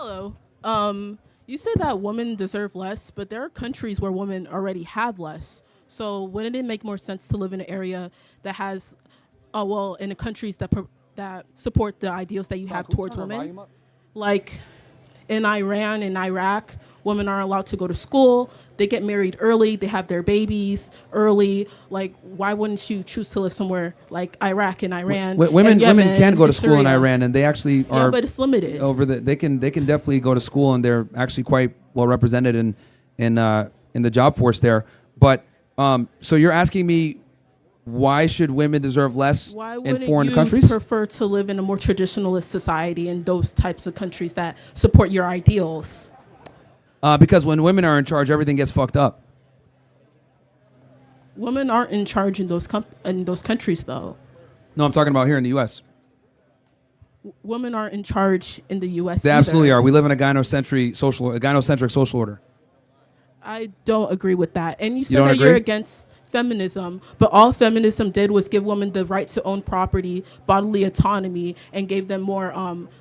Hello. You said that women deserve less, but there are countries where women already have less. So wouldn't it make more sense to live in an area that has, in the countries that support the ideals that you have towards women? Like in Iran and Iraq, women aren't allowed to go to school. They get married early. They have their babies early. Like, why wouldn't you choose to live somewhere like Iraq and Iran? Women and Yemen women can go to and school in Syria? Iran, and they actually Yeah, are but it's limited. they can definitely go to school, and they're actually quite well represented in the job force there. But so you're asking me, why should women deserve less Why in wouldn't foreign you countries? prefer to live in a more traditionalist society in those types of countries that support your ideals? Because when women are in charge, everything gets fucked up. Women aren't in charge in those countries, though. No, I'm talking about here in the U.S. Women aren't in charge in the U.S. They either. absolutely are. We live in a gynocentric social order. I don't agree with that. And you said don't that agree? you're against feminism, but all feminism did was give women the right to own property, bodily autonomy, and gave them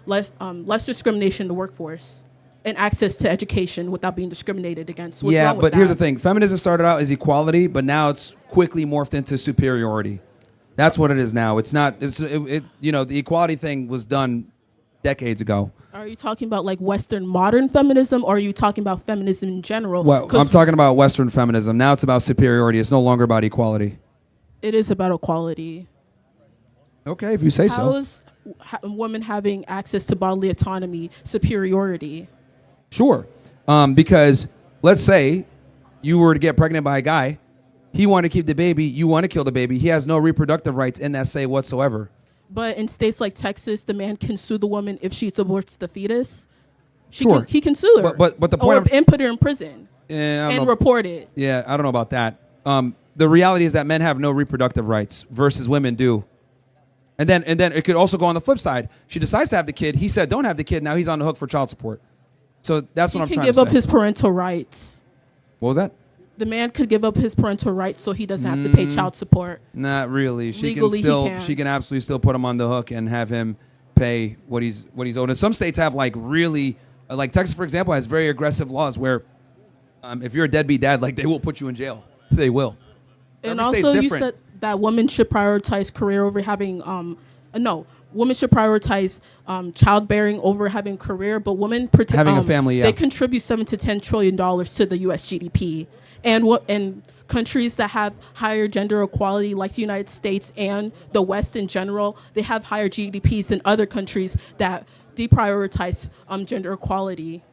less discrimination in the workforce and access to education without being discriminated against. What's Yeah, wrong with but here's the that? thing. Feminism started out as equality, but now it's quickly morphed into superiority. That's what it is now. It's not. The equality thing was done decades ago. Are you talking about like Western modern feminism, or are you talking about feminism in general? Well, 'Cause I'm talking about Western feminism. Now it's about superiority. It's no longer about equality. it is about equality. Okay, if you say How so. is women having access to bodily autonomy superiority? Sure. Because let's say you were to get pregnant by a guy. He wanted to keep the baby. You want to kill the baby. He has no reproductive rights in that say whatsoever. But in states like Texas, the man can sue the woman if she aborts the fetus. Sure. He can sue her. But the point and put her in prison Yeah, I don't and know. report it. Yeah, I don't know about that. The reality is that men have no reproductive rights versus women do. And then it could also go on the flip side. She decides to have the kid. He said, "Don't have the kid." Now he's on the hook for child support. So that's what I'm He trying can to give say. up his parental rights. What was that? The man could give up his parental rights so he doesn't have to pay child support. Not really. Legally, he can. She can absolutely still put him on the hook and have him pay what he's owed. And some states have like really like Texas, for example, has very aggressive laws where if you're a deadbeat dad, like they will put you in jail. They will. And Every state's also, you different. said that women should prioritize career over having women should prioritize childbearing over having career, but women Having a family, yeah. they contribute $7 to $10 trillion to the U.S. GDP, and countries that have higher gender equality, like the United States and the West in general, they have higher GDPs than other countries that deprioritize gender equality,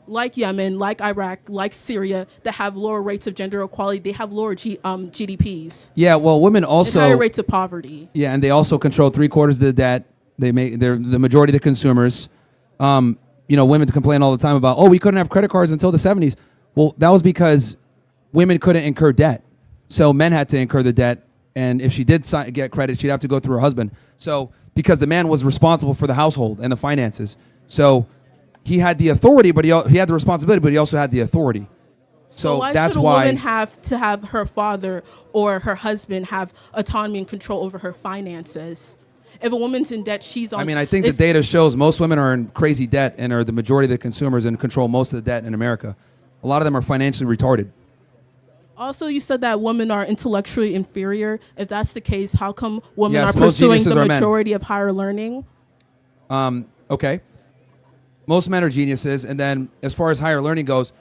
like Yemen, like Iraq, like Syria, that have lower rates of gender equality. They have lower GDPs Yeah, well, women and also higher rates of poverty. Yeah, and they also control 3/4 of the debt. They're the majority of the consumers. Women complain all the time about, we couldn't have credit cards until the 70s. Well, that was because women couldn't incur debt. So men had to incur the debt, and if she did get credit, she'd have to go through her husband. So because the man was responsible for the household and the finances. So he had the authority, but he had the responsibility, but he also had the authority. So why that's should a why woman have to have her father or her husband have autonomy and control over her finances? If a woman's in debt, she's on. I think the data shows most women are in crazy debt and are the majority of the consumers and control most of the debt in America. A lot of them are financially retarded. Also, you said that women are intellectually inferior. If that's the case, how come women Yes, are most pursuing geniuses the are men. majority of higher learning? Okay. Most men are geniuses. And then as far as higher learning goes,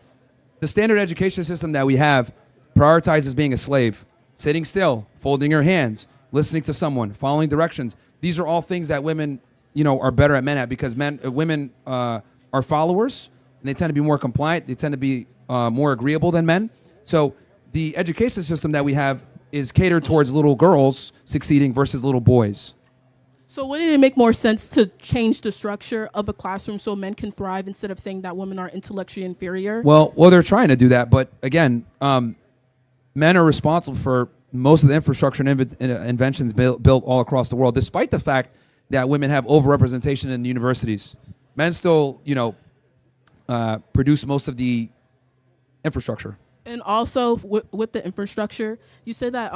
the standard education system that we have prioritizes being a slave, sitting still, folding your hands, listening to someone, following directions. These are all things that women, are better at men at because women are followers and they tend to be more compliant. They tend to be more agreeable than men. So the education system that we have is catered towards little girls succeeding versus little boys. So wouldn't it make more sense to change the structure of a classroom so men can thrive instead of saying that women are intellectually inferior? Well, they're trying to do that, but again, men are responsible for most of the infrastructure and inventions built all across the world, despite the fact that women have overrepresentation in universities. Men still, produce most of the infrastructure. And also with the infrastructure, you said that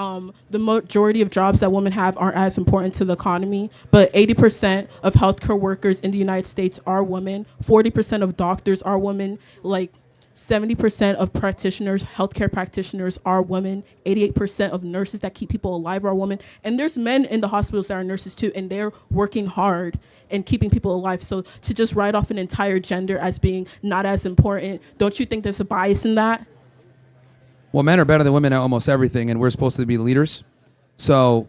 the majority of jobs that women have aren't as important to the economy, but 80% of healthcare workers in the United States are women. 40% of doctors are women. Like 70% of practitioners, healthcare practitioners are women. 88% of nurses that keep people alive are women. And there's men in the hospitals that are nurses too, and they're working hard and keeping people alive. So to just write off an entire gender as being not as important, don't you think there's a bias in that? Well, men are better than women at almost everything, and we're supposed to be leaders. So,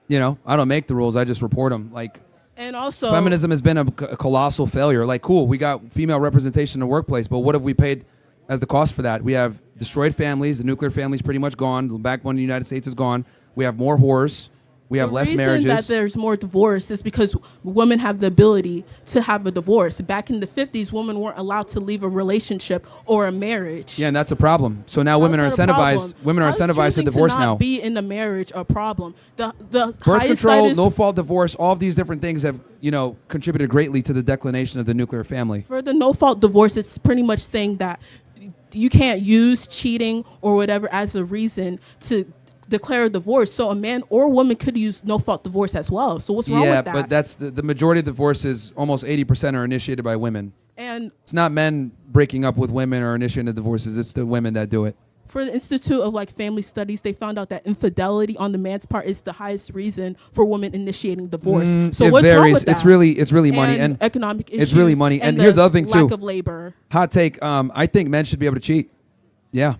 I don't make the rules. I just report them. Like, And also, feminism has been a colossal failure. Like, cool, we got female representation in the workplace, but what have we paid as the cost for that? We have destroyed families. The nuclear family's pretty much gone. The backbone of the United States is gone. We have more whores. We have less marriages. The reason that there's more divorce is because women have the ability to have a divorce. Back in the 50s, women weren't allowed to leave a relationship or a marriage. Yeah, and that's a problem. So now women are incentivized. Women are incentivized to divorce now. Be in a marriage a problem. The birth control, no fault divorce, all of these different things have contributed greatly to the declination of the nuclear family. For the no fault divorce, it's pretty much saying that you can't use cheating or whatever as a reason to declare a divorce. So a man or woman could use no fault divorce as well. So what's wrong with that? Yeah, but that's the majority of divorces, almost 80% are initiated by women. And it's not men breaking up with women or initiating the divorces, it's the women that do it. For the Institute of Family Studies, they found out that infidelity on the man's part is the highest reason for women initiating divorce. So it what's varies. wrong with that? It's really money and economic issues. It's really money. And here's the other thing too. Lack of labor. Hot take. I think men should be able to cheat. Yeah.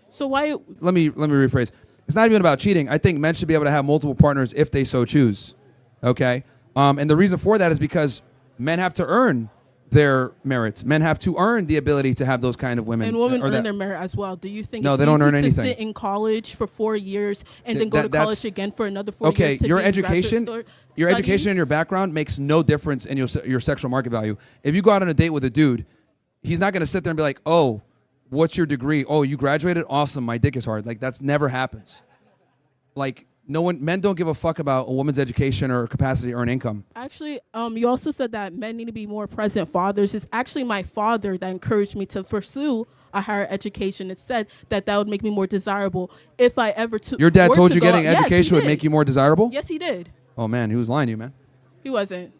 So why? Let me rephrase. It's not even about cheating. I think men should be able to have multiple partners if they so choose. Okay? And the reason for that is because men have to earn their merits. Men have to earn the ability to have those kind of women. And women earn their merit as well. Do you think no, it's they don't easy earn anything. to sit in college for 4 years and then go to college again for another 4 years? Okay, to your get education, and your background makes no difference in your sexual market value. If you go out on a date with a dude, he's not going to sit there and be like, oh, what's your degree? Oh, you graduated? Awesome. My dick is hard. Like, that's never happens. Like, men don't give a fuck about a woman's education or capacity to earn income. Actually, you also said that men need to be more present fathers. It's actually my father that encouraged me to pursue a higher education. It said that would make me more desirable if I ever took. Your dad told you getting education would make you more desirable? Yes, he did. Oh, man, he was lying to you, man. He wasn't.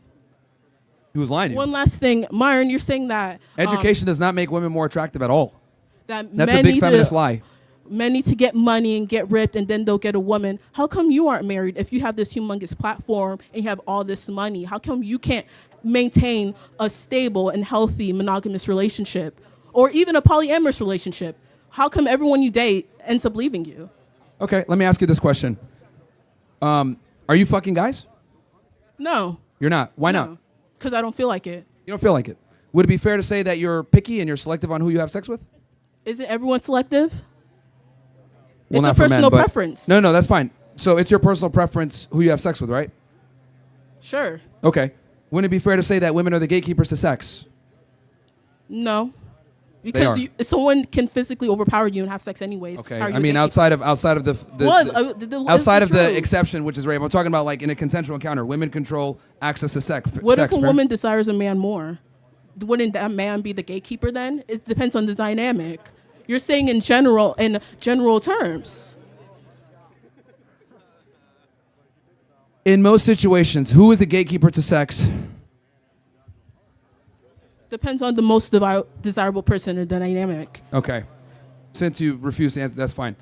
He was lying to you. One last thing, Myron, you're saying that education does not make women more attractive at all. That's a big feminist lie. Men need to get money and get ripped, and then they'll get a woman. How come you aren't married if you have this humongous platform and you have all this money? How come you can't maintain a stable and healthy monogamous relationship or even a polyamorous relationship? How come everyone you date ends up leaving you? Okay, let me ask you this question. Are you fucking guys? No. You're not? Why not? Because I don't feel like it. You don't feel like it? Would it be fair to say that you're picky and you're selective on who you have sex with? Isn't everyone selective? Well, it's not a for personal men, preference. No, that's fine. So it's your personal preference who you have sex with, right? Sure. Okay. Wouldn't it be fair to say that women are the gatekeepers to sex? No. Because someone can physically overpower you and have sex anyways. Okay. I mean, outside of the exception, which is rape, I'm talking about like in a consensual encounter, women control access to sex. What if a woman desires a man more? Wouldn't that man be the gatekeeper then? It depends on the dynamic. You're saying in general terms. In most situations, who is the gatekeeper to sex? Depends on the most desirable person in the dynamic. Okay. Since you refuse to answer, that's fine.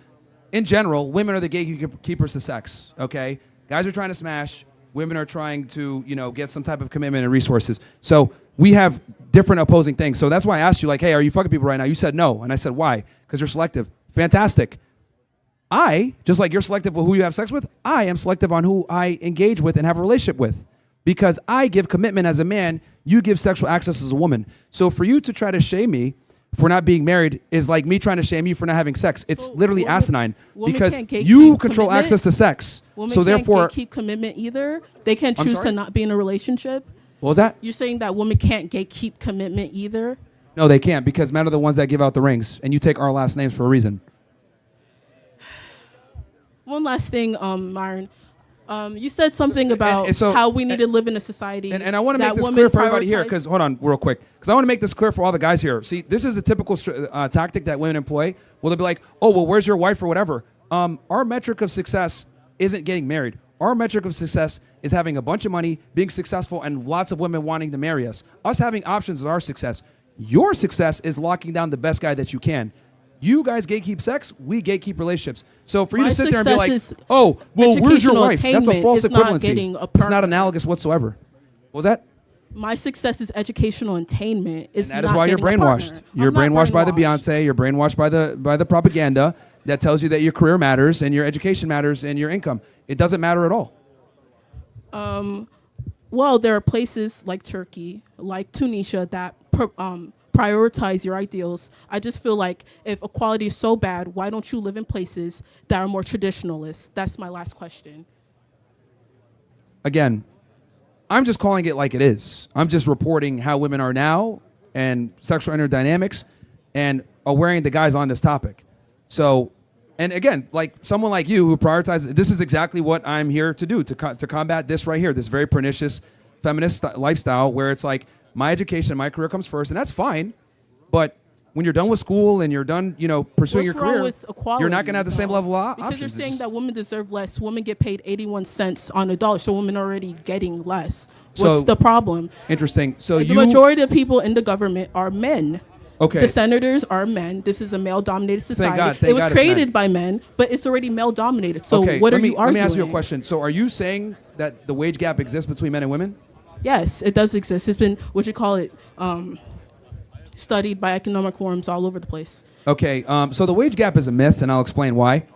In general, women are the gatekeepers to sex, okay? Guys are trying to smash. Women are trying to, get some type of commitment and resources. So we have different opposing things. So that's why I asked you, like, hey, are you fucking people right now? You said no. And I said, why? Because you're selective. Fantastic. Just like you're selective with who you have sex with, I am selective on who I engage with and have a relationship with. Because I give commitment as a man, you give sexual access as a woman. So for you to try to shame me for not being married is like me trying to shame you for not having sex. It's literally asinine because you control access to sex. So therefore, can't gatekeep commitment either. They can't choose to not be in a relationship. What was that? You're saying that women can't gatekeep commitment either? No, they can't because men are the ones that give out the rings, and you take our last names for a reason. One last thing, Myron. You said something about and so- how we need to live in a society. And I want to that make this women clear for everybody here, prioritize- because hold on, real quick, because I want to make this clear for all the guys here. See, this is a typical tactic that women employ. Well, they'll be like, "Oh, well, where's your wife or whatever?" Our metric of success isn't getting married. Our metric of success is having a bunch of money, being successful, and lots of women wanting to marry us. Us having options is our success. Your success is locking down the best guy that you can. You guys gatekeep sex, we gatekeep relationships. So for you My to sit there and be success like, is "Oh, well, where's your educational wife?" That's a attainment. false It's not equivalency. getting a It's not partner. analogous whatsoever. What was that? My success is educational attainment. It's And that is not why you're getting a brainwashed. partner. You're I'm not brainwashed by the brainwashed. Beyonce. You're brainwashed by the propaganda that tells you that your career matters and your education matters and your income. It doesn't matter at all. Well, there are places like Turkey, like Tunisia, that prioritize your ideals. I just feel like if equality is so bad, why don't you live in places that are more traditionalist? That's my last question. Again, I'm just calling it like it is. I'm just reporting how women are now and sexual interdynamics and awareing the guys on this topic. So, and again, like someone like you who prioritizes, this is exactly what I'm here to do, to combat this right here, this very pernicious feminist lifestyle where it's like my education, my career comes first, and that's fine. But when you're done with school and you're done, pursuing What's your wrong career, with equality, you're not going to have the same though? level of Because options. you're It's saying just- that women deserve less. Women get paid 81 cents on a dollar, so women are already getting less. So- What's the problem? Interesting. So The majority of people in the government are men. Okay. The senators are men. This is a male-dominated society. God- thank it was God it's men. created by men, but it's already male-dominated. So okay, what let are me, you arguing? Let me ask you a question. So are you saying that the wage gap exists between men and women? Yes, it does exist. It's been, studied by economic forums all over the place. Okay, so the wage gap is a myth, and I'll explain why.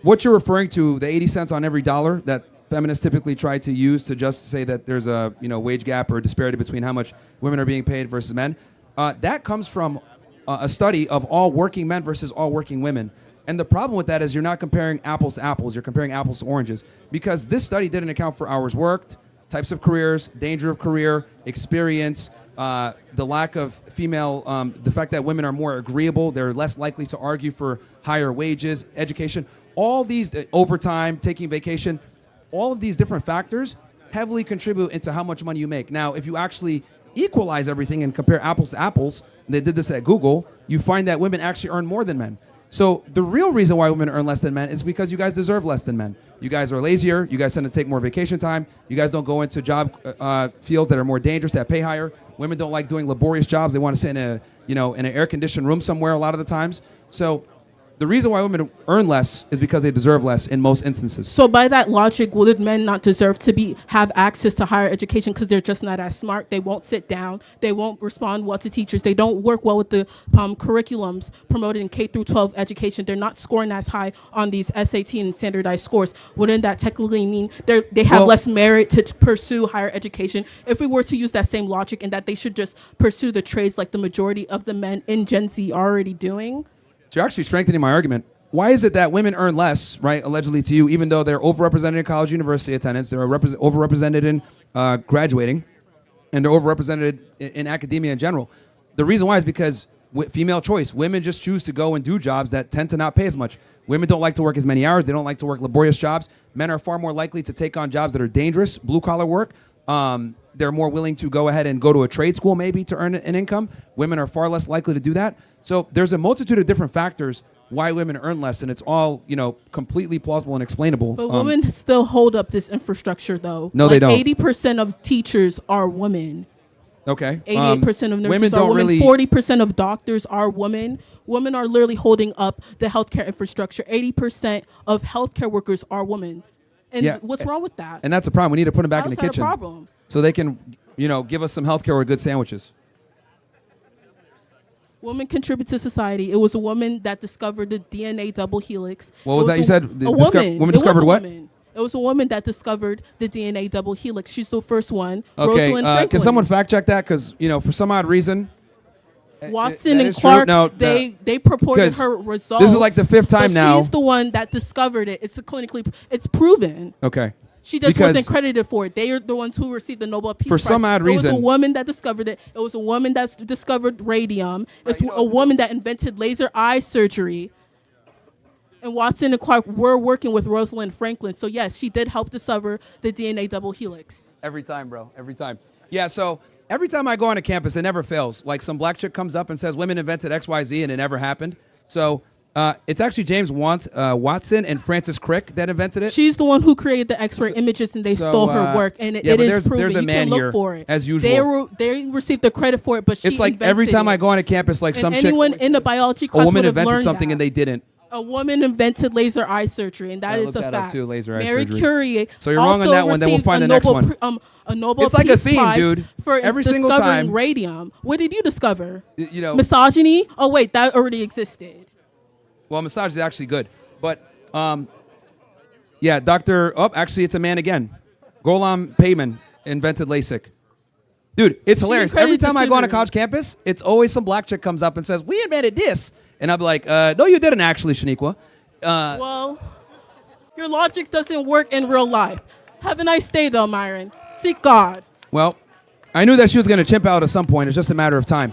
What you're referring to, the 80 cents on every dollar that feminists typically try to use to just say that there's a wage gap or a disparity between how much women are being paid versus men, that comes from a study of all working men versus all working women. And the problem with that is you're not comparing apples to apples, you're comparing apples to oranges. Because this study didn't account for hours worked, types of careers, danger of career, experience, the lack of female, the fact that women are more agreeable, they're less likely to argue for higher wages, education, all these, overtime, taking vacation, all of these different factors heavily contribute into how much money you make. Now, if you actually equalize everything and compare apples to apples, and they did this at Google, you find that women actually earn more than men. So the real reason why women earn less than men is because you guys deserve less than men. You guys are lazier. You guys tend to take more vacation time. You guys don't go into job fields that are more dangerous, that pay higher. Women don't like doing laborious jobs. They want to sit in an air-conditioned room somewhere a lot of the times. So the reason why women earn less is because they deserve less in most instances. So by that logic, would men not deserve to have access to higher education because they're just not as smart? They won't sit down. They won't respond well to teachers. They don't work well with the curriculums promoted in K through 12 education. They're not scoring as high on these SAT and standardized scores. Wouldn't that technically mean they have less merit to pursue higher education? If we were to use that same logic and that they should just pursue the trades like the majority of the men in Gen Z are already doing? So you're actually strengthening my argument. Why is it that women earn less, right, allegedly to you, even though they're overrepresented in college university attendance, they're overrepresented in graduating, and they're overrepresented in academia in general? The reason why is because female choice. Women just choose to go and do jobs that tend to not pay as much. Women don't like to work as many hours. They don't like to work laborious jobs. Men are far more likely to take on jobs that are dangerous, blue-collar work. They're more willing to go ahead and go to a trade school maybe to earn an income. Women are far less likely to do that. So there's a multitude of different factors why women earn less, and it's all, completely plausible and explainable. But women still hold up this infrastructure, though. No, they don't. 80% of teachers are women. Okay. 88% of nurses women are don't women. really 40% of doctors are women. Women are literally holding up the healthcare infrastructure. 80% of healthcare workers are women. And Yeah. what's wrong with that? And that's a problem. We need to put them back How in is the that a kitchen problem? so they can, give us some healthcare or good sandwiches. Women contribute to society. It was a woman that discovered the DNA double helix. What was that you said? A Woman woman. It was discovered a what? woman. It was a woman that discovered the DNA double helix. She's the first one. Okay. Rosalind Franklin. Can someone fact check that? Because, for some odd reason. Watson that and is true? Clark, No, they purported 'cause her results. this is like the fifth time but now. She's the one that discovered it. It's proven. Okay. She just Because wasn't credited for it. They are the ones who received the Nobel Peace For Prize. some odd It was reason- a woman that discovered it. It was a woman that discovered radium. It's a woman that invented laser eye surgery. And Watson and Clark were working with Rosalind Franklin. So yes, she did help discover the DNA double helix. Every time, bro. Every time. Yeah, so every time I go on a campus, it never fails. Like some black chick comes up and says women invented XYZ and it never happened. So it's actually James Watson and Francis Crick that invented it. She's the one who created the X-ray images, and they stole her work, and it is proven. There's a man you can here, look for it. as usual. They received the credit for it, but she It's like invented every time it. I go on a campus, like And some chick, anyone in the biology a class woman would have invented learned something that. and they didn't. A woman invented laser eye surgery, and that I is looked a that up fact. too, laser eye Mary surgery. Curie. So you're wrong on that one, then we'll find the next one. A Nobel It's like a Peace theme, Prize dude. for Every single discovering time. radium. What did you discover? You know, Misogyny? Oh wait, that already existed. well, massage is actually good, but yeah, Doctor. Oh, actually, it's a man again. Ghulam Payman invented LASIK. Dude, it's hilarious. Every time I go on a college campus, it's always some black chick comes up and says, "We invented this," and I'm like, "No, you didn't actually, Shaniqua." Well, your logic doesn't work in real life. Have a nice day, though, Myron. Seek God. Well, I knew that she was going to chimp out at some point. It's just a matter of time.